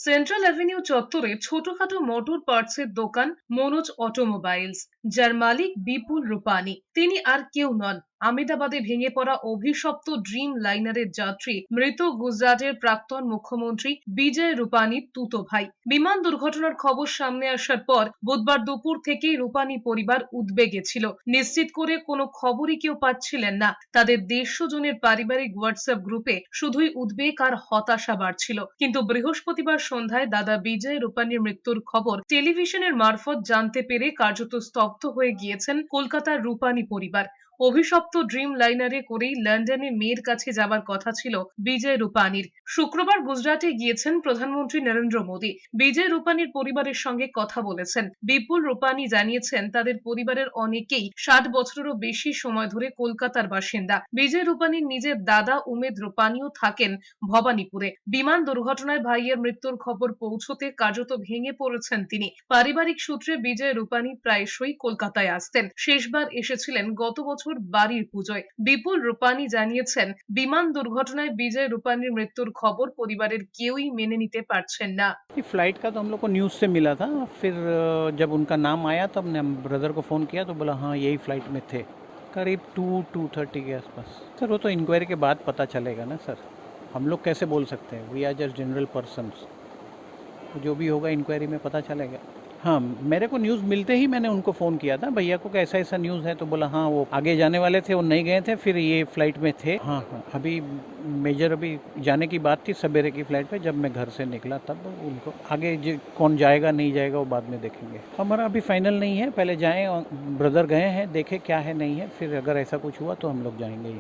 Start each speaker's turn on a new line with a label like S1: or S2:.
S1: Central avenue চত্বরে ছোটখাটো motor পার্টসের দোকান মনোজ অটোমোবাইলস, যার মালিক বিপুল রূপানী। তিনি আর কেউ নন, আহমেদাবাদে ভেঙে পড়া অভিশপ্ত ড্রিম লাইনারের যাত্রী মৃত গুজরাটের প্রাক্তন মুখ্যমন্ত্রী বিজয় রূপানীর তুতো ভাই। বিমান দুর্ঘটনার খবর সামনে আসার পর বুধবার দুপুর থেকেই রূপানী পরিবার উদ্বেগে ছিল। নিশ্চিত করে কোনো খবরই কেউ পাচ্ছিলেন না। তাদের 150 জনের পারিবারিক হোয়াটসঅ্যাপ গ্রুপে শুধুই উদ্বেগ আর হতাশা বাড়ছিল। কিন্তু বৃহস্পতিবার সন্ধ্যায় দাদা বিজয় রূপানীর মৃত্যুর খবর টেলিভিশনের মারফত জানতে পেরে কার্যত স্তব্ধ হয়ে গিয়েছেন কলকাতার রূপানী পরিবার। অভিশপ্ত ড্রিম লাইনারে করেই লন্ডনে মেয়ের কাছে যাবার কথা ছিল বিজয় রূপানীর। শুক্রবার গুজরাটে গিয়েছেন প্রধানমন্ত্রী নরেন্দ্র মোদী। বিজয় রূপানীর পরিবারের সঙ্গে কথা বলেছেন। বিপুল রূপানী জানিয়েছেন তাদের পরিবারের অনেকেই 60 বছরেরও বেশি সময় ধরে কলকাতার বাসিন্দা। বিজয় রূপানীর নিজের দাদা উমেদ রূপানীও থাকেন ভবানীপুরে। বিমান দুর্ঘটনায় ভাইয়ের মৃত্যুর খবর পৌঁছতে কার্যত ভেঙে পড়েছেন তিনি। পারিবারিক সূত্রে বিজয় রূপানী প্রায়শই কলকাতায় আসতেন। শেষবার এসেছিলেন গত বছর বাড়ির পুজোয়। বিপুল রূপানী জানিয়েছেন বিমান দুর্ঘটনায় বিজয় রূপানীর মৃত্যুর খবর পরিবারের কেউই মেনে নিতে পারছেন না।
S2: फ्लाइट का तो हम लोग को न्यूज़ से मिला था, फिर जब उनका नाम आया तब हमने ब्रदर को फ़ोन किया तो बोला हाँ यही फ़्लाइट में थे, करीब 2:30 के आसपास। सर वो तो इंक्वायरी के बाद पता चलेगा ना सर, हम लोग कैसे बोल सकते हैं, we are just general persons, जो भी होगा इंक्वायरी में पता चलेगा। हाँ, मेरे को न्यूज़ मिलते ही मैंने उनको फ़ोन किया था भैया को कि ऐसा ऐसा न्यूज़ है, तो बोला हाँ वो आगे जाने वाले थे, वो नहीं गए थे, फिर ये फ़्लाइट में थे। हाँ हाँ, अभी मेजर अभी जाने की बात थी सवेरे की फ़्लाइट पे, जब मैं घर से निकला तब उनको आगे कौन जाएगा नहीं जाएगा वो बाद में देखेंगे। हमारा अभी फाइनल नहीं है, पहले जाएँ, ब्रदर गए हैं देखे क्या है नहीं है, फिर अगर ऐसा कुछ हुआ तो हम लोग जाएंगे।